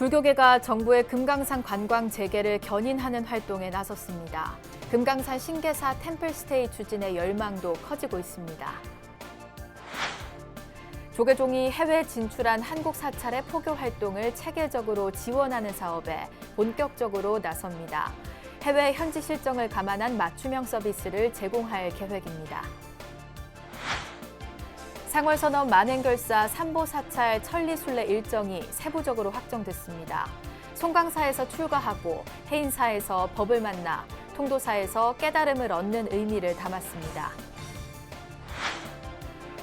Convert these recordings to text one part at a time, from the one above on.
불교계가 정부의 금강산 관광 재개를 견인하는 활동에 나섰습니다. 금강산 신계사 템플스테이 추진의 열망도 커지고 있습니다. 조계종이 해외 진출한 한국 사찰의 포교 활동을 체계적으로 지원하는 사업에 본격적으로 나섭니다. 해외 현지 실정을 감안한 맞춤형 서비스를 제공할 계획입니다. 상월선언 만행결사 삼보사찰 천리순례 일정이 세부적으로 확정됐습니다. 송광사에서 출가하고 해인사에서 법을 만나 통도사에서 깨달음을 얻는 의미를 담았습니다.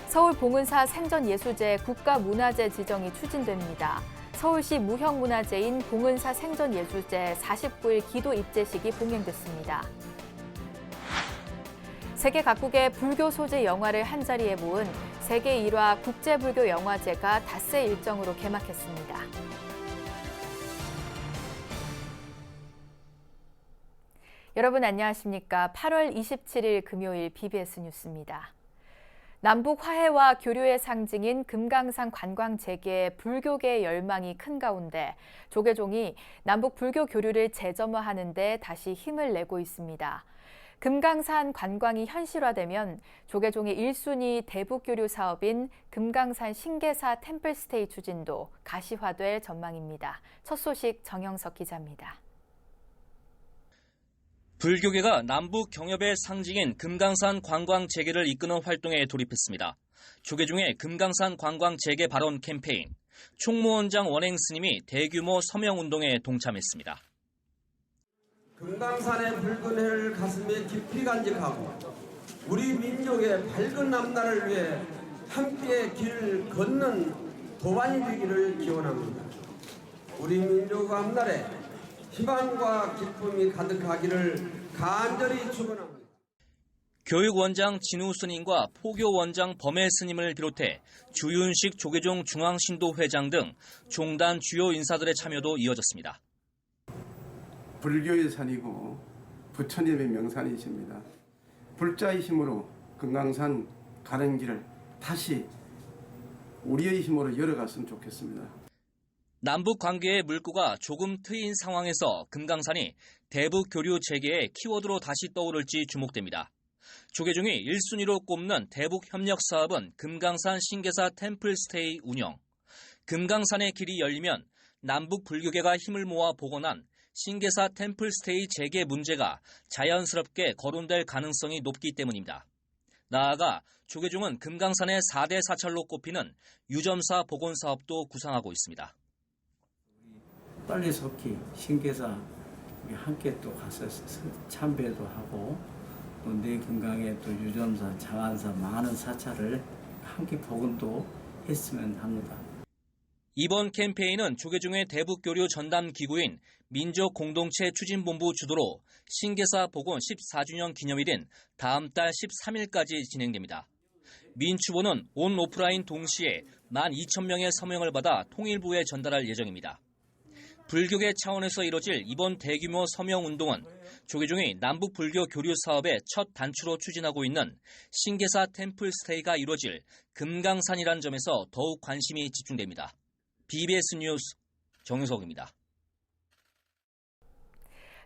서울 봉은사 생전예수제 국가문화재 지정이 추진됩니다. 서울시 무형문화재인 봉은사 생전예수제 49일 기도 입제식이 봉행됐습니다. 세계 각국의 불교 소재 영화를 한자리에 모은 세계 1화 국제불교 영화제가 닷새 일정으로 개막했습니다. 여러분 안녕하십니까? 8월 27일 금요일 BBS 뉴스입니다. 남북 화해와 교류의 상징인 금강산 관광 재개에 불교계의 열망이 큰 가운데 조계종이 남북 불교 교류를 재점화하는 데 다시 힘을 내고 있습니다. 금강산 관광이 현실화되면 조계종의 1순위 대북교류 사업인 금강산 신계사 템플스테이 추진도 가시화될 전망입니다. 첫 소식 정영석 기자입니다. 불교계가 남북 경협의 상징인 금강산 관광 재개를 이끄는 활동에 돌입했습니다. 조계종의 금강산 관광 재개 발언 캠페인, 총무원장 원행 스님이 대규모 서명운동에 동참했습니다. 금강산의 붉은 해를 가슴에 깊이 간직하고 우리 민족의 밝은 남날을 위해 함께 길을 걷는 도반이 되기를 기원합니다. 우리 민족 앞날에 희망과 기쁨이 가득하기를 간절히 축원합니다. 교육원장 진우 스님과 포교원장 범해 스님을 비롯해 주윤식 조계종 중앙신도 회장 등 종단 주요 인사들의 참여도 이어졌습니다. 불교의 산이고 부처님의 명산이십니다. 불자의 힘으로 금강산 가는 길을 다시 우리의 힘으로 열어갔으면 좋겠습니다. 남북 관계의 물꼬가 조금 트인 상황에서 금강산이 대북 교류 재개의 키워드로 다시 떠오를지 주목됩니다. 조계종이 1순위로 꼽는 대북 협력 사업은 금강산 신계사 템플스테이 운영. 금강산의 길이 열리면 남북 불교계가 힘을 모아 복원한 신계사 템플스테이 재개 문제가 자연스럽게 거론될 가능성이 높기 때문입니다. 나아가 조계종은 금강산의 4대 사찰로 꼽히는 유점사 복원 사업도 구상하고 있습니다. 빨리 속히 신계사 함께 또 가서 참배도 하고 또 내건강에 또 유점사, 장안사 많은 사찰을 함께 복원도 했으면 합니다. 이번 캠페인은 조계종의 대북교류 전담 기구인 민족공동체 추진본부 주도로 신계사 복원 14주년 기념일인 다음 달 13일까지 진행됩니다. 민추보는 온 오프라인 동시에 12,000명의 서명을 받아 통일부에 전달할 예정입니다. 불교계 차원에서 이뤄질 이번 대규모 서명운동은 조계종이 남북 불교 교류 사업의 첫 단추로 추진하고 있는 신계사 템플스테이가 이뤄질 금강산이라는 점에서 더욱 관심이 집중됩니다. BBS 뉴스 정유석입니다.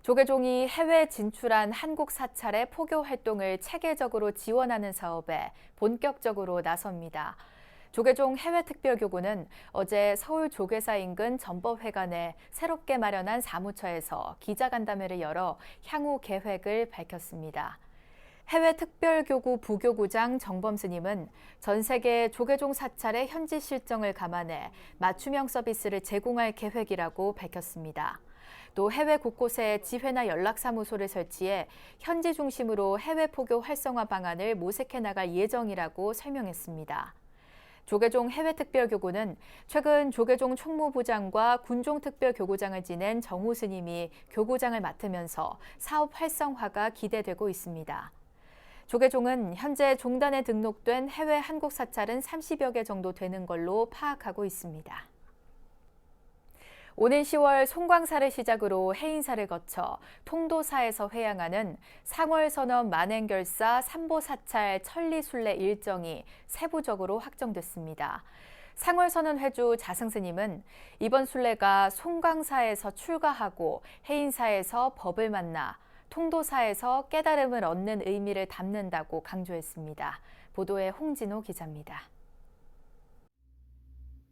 조계종이 해외 진출한 한국 사찰의 포교 활동을 체계적으로 지원하는 사업에 본격적으로 나섭니다. 조계종 해외특별교구는 어제 서울 조계사 인근 전법회관에 새롭게 마련한 사무처에서 기자간담회를 열어 향후 계획을 밝혔습니다. 해외특별교구 부교구장 정범 스님은 전 세계 조계종 사찰의 현지 실정을 감안해 맞춤형 서비스를 제공할 계획이라고 밝혔습니다. 또 해외 곳곳에 지회나 연락사무소를 설치해 현지 중심으로 해외 포교 활성화 방안을 모색해 나갈 예정이라고 설명했습니다. 조계종 해외특별교구는 최근 조계종 총무부장과 군종특별교구장을 지낸 정우 스님이 교구장을 맡으면서 사업 활성화가 기대되고 있습니다. 조계종은 현재 종단에 등록된 해외 한국 사찰은 30여 개 정도 되는 걸로 파악하고 있습니다. 오는 10월 송광사를 시작으로 해인사를 거쳐 통도사에서 회양하는 상월선언 만행결사 삼보사찰 천리순례 일정이 세부적으로 확정됐습니다. 상월선언 회주 자승스님은 이번 순례가 송광사에서 출가하고 해인사에서 법을 만나 통도사에서 깨달음을 얻는 의미를 담는다고 강조했습니다. 보도에 홍진호 기자입니다.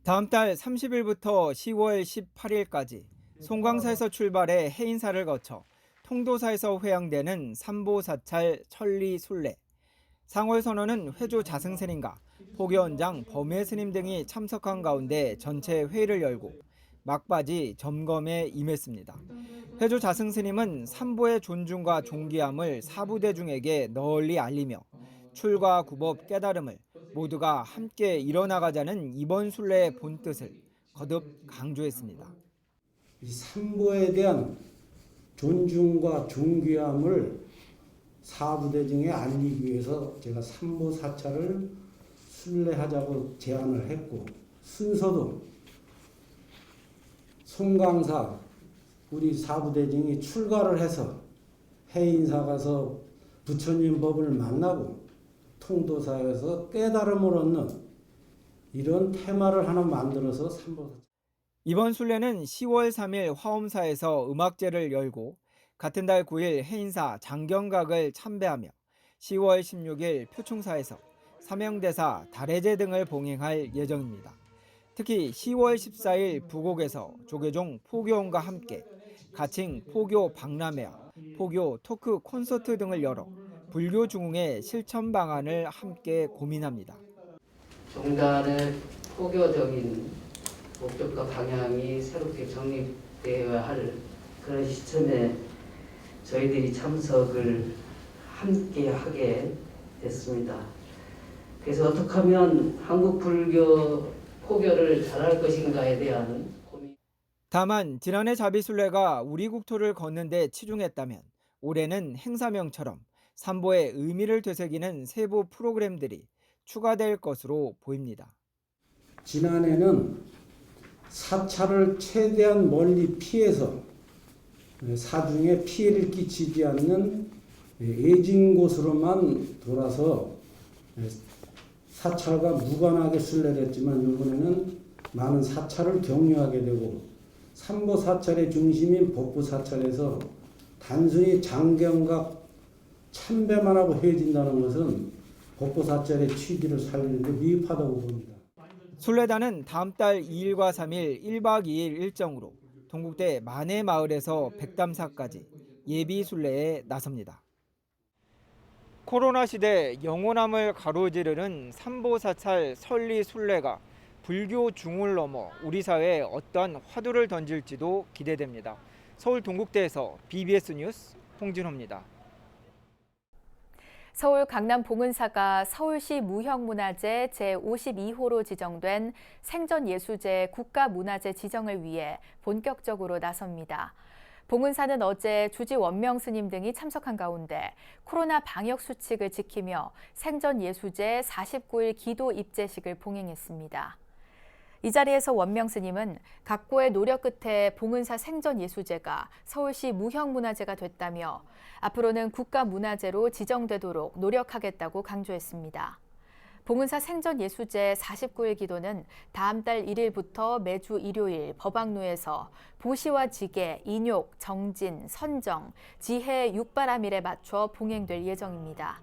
다음 달 30일부터 10월 18일까지 송광사에서 출발해 해인사를 거쳐 통도사에서 회항되는 삼보사찰 천리 순례. 상월선언은 회주 자승스님과 포교원장 범회 스님 등이 참석한 가운데 전체 회의를 열고 막바지 점검에 임했습니다. 회주 자승스님은 삼보의 존중과 존귀함을 사부대중에게 널리 알리며 출가 구법 깨달음을 모두가 함께 이뤄나가자는 이번 순례의 본뜻을 거듭 강조했습니다. 이 삼보에 대한 존중과 존귀함을 사부대중에 알리기 위해서 제가 삼보 사찰을 순례하자고 제안을 했고, 순서도 송광사 우리 사부대중이 출가를 해서 해인사 가서 부처님 법을 만나고 통도사에서 깨달음을 얻는 이런 테마를 하나 만들어서 삼보. 이번 순례는 10월 3일 화엄사에서 음악제를 열고 같은 달 9일 해인사 장경각을 참배하며 10월 16일 표충사에서 삼형대사 달해제 등을 봉행할 예정입니다. 특히 10월 14일 부곡에서 조계종 포교원과 함께 가칭 포교 박람회와 포교 토크 콘서트 등을 열어 불교 중흥의 실천 방안을 함께 고민합니다. 종단의 포교적인 목적과 방향이 새롭게 정립되어야 할 그런 시점에 저희들이 참석을 함께 하게 됐습니다. 그래서 어떻게 하면 한국 불교 포교를 잘할 것인가에 대한 고민. 다만 지난해 자비순례가 우리 국토를 걷는 데 치중했다면 올해는 행사명처럼 삼보의 의미를 되새기는 세부 프로그램들이 추가될 것으로 보입니다. 지난해는 사찰을 최대한 멀리 피해서 사중에 피해를 끼치지 않는 예진 곳으로만 돌아서 사찰과 무관하게 순례를 했지만 이번에는 많은 사찰을 경유하게 되고 삼보 사찰의 중심인 법부 사찰에서 단순히 장경각 참배만 하고 헤어진다는 것은 법부 사찰의 취지를 살리는 데 미흡하다고 봅니다. 순례단은 다음 달 2일과 3일 1박 2일 일정으로 동국대 만해마을에서 백담사까지 예비 순례에 나섭니다. 코로나 시대 영원함을 가로지르는 삼보사찰 설리 순례가 불교 중을 넘어 우리 사회에 어떠한 화두를 던질지도 기대됩니다. 서울 동국대에서 BBS 뉴스 홍진호입니다. 서울 강남 봉은사가 서울시 무형문화재 제52호로 지정된 생전예수제 국가문화재 지정을 위해 본격적으로 나섭니다. 봉은사는 어제 주지 원명 스님 등이 참석한 가운데 코로나 방역 수칙을 지키며 생전예수제 49일 기도 입제식을 봉행했습니다. 이 자리에서 원명 스님은 각고의 노력 끝에 봉은사 생전예수제가 서울시 무형문화재가 됐다며 앞으로는 국가문화재로 지정되도록 노력하겠다고 강조했습니다. 봉은사 생전예수제 49일 기도는 다음 달 1일부터 매주 일요일 법왕루에서 보시와 지계, 인욕, 정진, 선정, 지혜, 육바라밀에 맞춰 봉행될 예정입니다.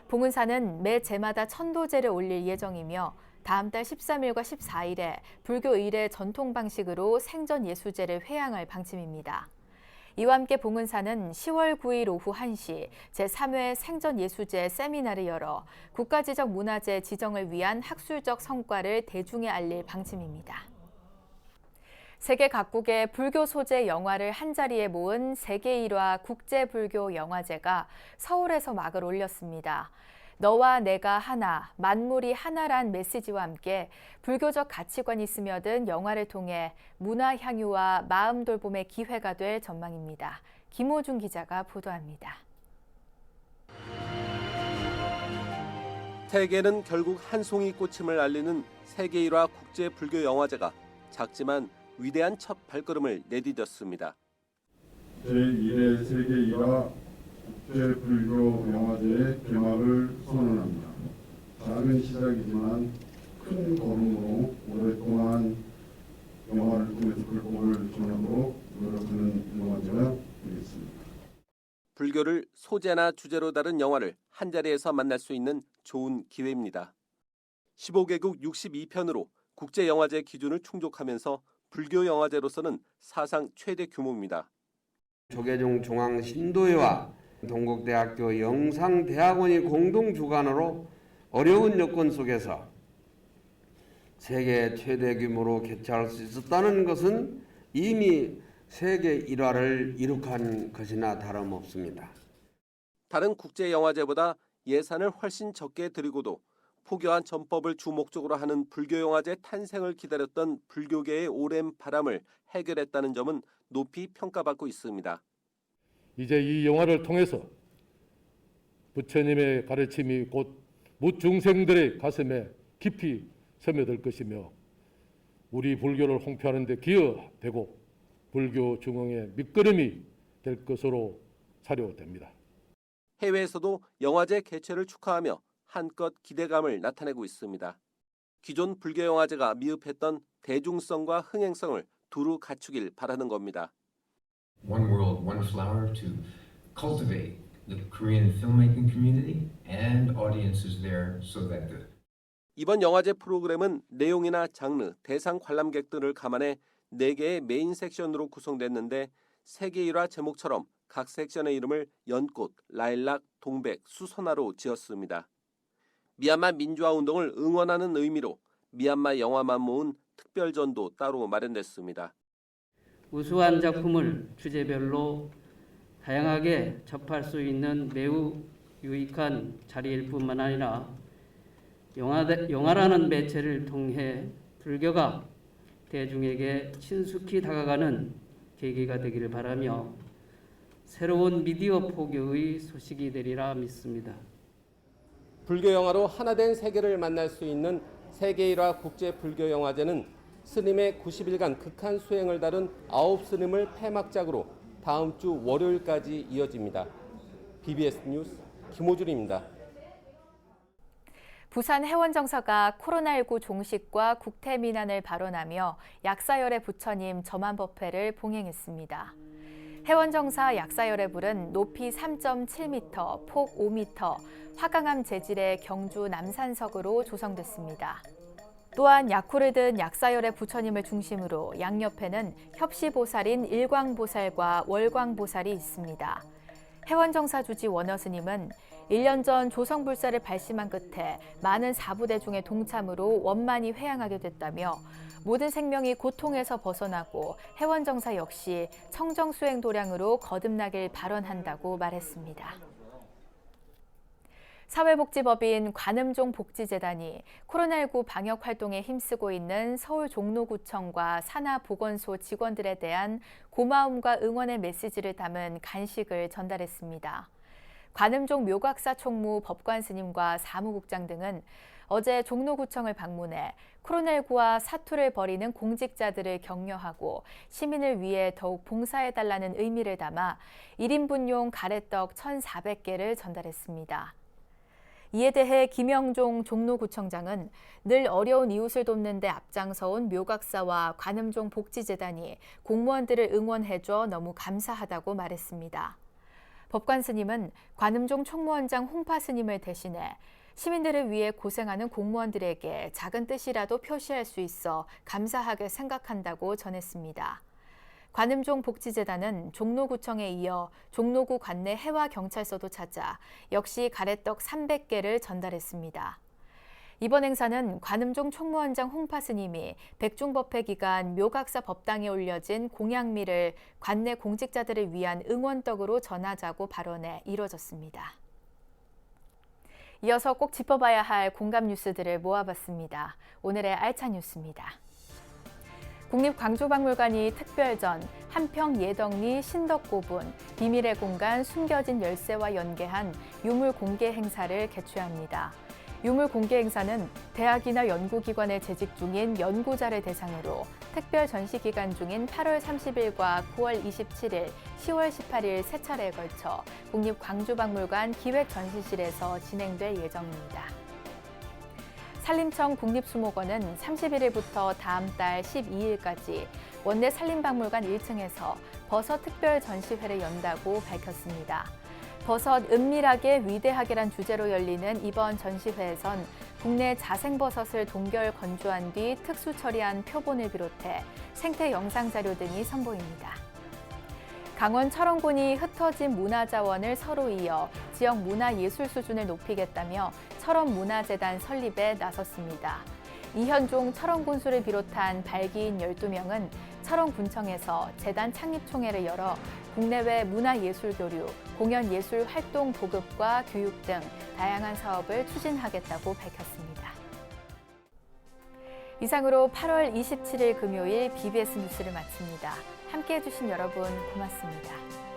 봉은사는 매 제마다 천도제를 올릴 예정이며 다음 달 13일과 14일에 불교 의례 전통 방식으로 생전예수제를 회향할 방침입니다. 이와 함께 봉은사는 10월 9일 오후 1시 제3회 생전예수제 세미나를 열어 국가지적 문화재 지정을 위한 학술적 성과를 대중에 알릴 방침입니다. 세계 각국의 불교 소재 영화를 한자리에 모은 세계 1화 국제불교 영화제가 서울에서 막을 올렸습니다. 너와 내가 하나, 만물이 하나란 메시지와 함께 불교적 가치관이 스며든 영화를 통해 문화 향유와 마음 돌봄의 기회가 될 전망입니다. 김호중 기자가 보도합니다. 세계는 결국 한 송이 꽃임을 알리는 세계 1화 국제불교영화제가 작지만 위대한 첫 발걸음을 내디뎠습니다. 제1회 세계 1화 국제불교 영화제의 개막을 선언합니다. 작은 시작이지만 큰 큰 걸음으로 오랫동안 영화를 통해서 글복을 전하도록 노력하는 영화제가 되겠습니다. 불교를 소재나 주제로 다룬 영화를 한자리에서 만날 수 있는 좋은 기회입니다. 15개국 62편으로 국제영화제 기준을 충족하면서 불교 영화제로서는 사상 최대 규모입니다. 조계종 중앙신도회와 동국대학교 영상대학원이 공동 주관으로 어려운 여건 속에서 세계 최대 규모로 개최할 수 있었다는 것은 이미 세계 일화를 이룩한 것이나 다름없습니다. 다른 국제영화제보다 예산을 훨씬 적게 들이고도 포교한 전법을 주목적으로 하는 불교영화제 탄생을 기다렸던 불교계의 오랜 바람을 해결했다는 점은 높이 평가받고 있습니다. 이제 이 영화를 통해서 부처님의 가르침이 곧 무중생들의 가슴에 깊이 스며들 것이며 우리 불교를 홍보하는 데 기여되고 불교 중흥의 밑거름이 될 것으로 사료됩니다. 해외에서도 영화제 개최를 축하하며 한껏 기대감을 나타내고 있습니다. 기존 불교영화제가 미흡했던 대중성과 흥행성을 두루 갖추길 바라는 겁니다. One world, one flower to cultivate the Korean filmmaking community and audiences there so that the 이번 영화제 프로그램은 내용이나 장르, 대상 관람객 등을 감안해 4개의 메인 섹션으로 구성됐는데 세계 일화 제목처럼 각 섹션의 이름을 연꽃, 라일락, 동백, 수선화로 지었습니다. 미얀마 민주화 운동을 응원하는 의미로 미얀마 영화만 모은 특별전도 따로 마련됐습니다. 우수한 작품을 주제별로 다양하게 접할 수 있는 매우 유익한 자리일 뿐만 아니라 영화라는 매체를 통해 불교가 대중에게 친숙히 다가가는 계기가 되기를 바라며 새로운 미디어 포교의 소식이 되리라 믿습니다. 불교 영화로 하나된 세계를 만날 수 있는 세계 1화 국제 불교 영화제는 스님의 90일간 극한 수행을 다룬 9스님을 폐막작으로 다음 주 월요일까지 이어집니다. BBS 뉴스 김호준입니다. 부산 해원정사가 코로나19 종식과 국태민안을 발언하며 약사열애 부처님 점안법회를 봉행했습니다. 해원정사 약사열애불은 높이 3.7m, 폭 5m, 화강암 재질의 경주 남산석으로 조성됐습니다. 또한 약호를 든 약사열애 부처님을 중심으로 양옆에는 협시보살인 일광보살과 월광보살이 있습니다. 해원정사 주지 원어스님은 1년 전 조성불사를 발심한 끝에 많은 사부대중의 동참으로 원만히 회양하게 됐다며 모든 생명이 고통에서 벗어나고 해원정사 역시 청정수행도량으로 거듭나길 발언한다고 말했습니다. 사회복지법인 관음종 복지재단이 코로나19 방역 활동에 힘쓰고 있는 서울 종로구청과 산하보건소 직원들에 대한 고마움과 응원의 메시지를 담은 간식을 전달했습니다. 관음종 묘각사 총무 법관 스님과 사무국장 등은 어제 종로구청을 방문해 코로나19와 사투를 벌이는 공직자들을 격려하고 시민을 위해 더욱 봉사해달라는 의미를 담아 1인분용 가래떡 1,400개를 전달했습니다. 이에 대해 김영종 종로구청장은 늘 어려운 이웃을 돕는 데 앞장서온 묘각사와 관음종 복지재단이 공무원들을 응원해줘 너무 감사하다고 말했습니다. 법관 스님은 관음종 총무원장 홍파 스님을 대신해 시민들을 위해 고생하는 공무원들에게 작은 뜻이라도 표시할 수 있어 감사하게 생각한다고 전했습니다. 관음종 복지재단은 종로구청에 이어 종로구 관내 해와경찰서도 찾아 역시 가래떡 300개를 전달했습니다. 이번 행사는 관음종 총무원장 홍파 스님이 백중법회 기간 묘각사 법당에 올려진 공양미를 관내 공직자들을 위한 응원떡으로 전하자고 발언해 이뤄졌습니다. 이어서 꼭 짚어봐야 할 공감 뉴스들을 모아봤습니다. 오늘의 알찬 뉴스입니다. 국립광주박물관이 특별전 한평예덕리 신덕고분 비밀의 공간 숨겨진 열쇠와 연계한 유물 공개 행사를 개최합니다. 유물 공개 행사는 대학이나 연구기관에 재직 중인 연구자를 대상으로 특별 전시 기간 중인 8월 30일과 9월 27일, 10월 18일 세 차례에 걸쳐 국립광주박물관 기획전시실에서 진행될 예정입니다. 산림청 국립수목원은 31일부터 다음 달 12일까지 원내 산림박물관 1층에서 버섯 특별 전시회를 연다고 밝혔습니다. 버섯 은밀하게 위대하게란 주제로 열리는 이번 전시회에선 국내 자생버섯을 동결 건조한 뒤 특수 처리한 표본을 비롯해 생태 영상 자료 등이 선보입니다. 강원 철원군이 흩어진 문화자원을 서로 이어 지역 문화예술 수준을 높이겠다며 철원문화재단 설립에 나섰습니다. 이현종 철원군수를 비롯한 발기인 12명은 철원군청에서 재단 창립총회를 열어 국내외 문화예술 교류, 공연예술 활동 보급과 교육 등 다양한 사업을 추진하겠다고 밝혔습니다. 이상으로 8월 27일 금요일 BBS 뉴스를 마칩니다. 함께해 주신 여러분 고맙습니다.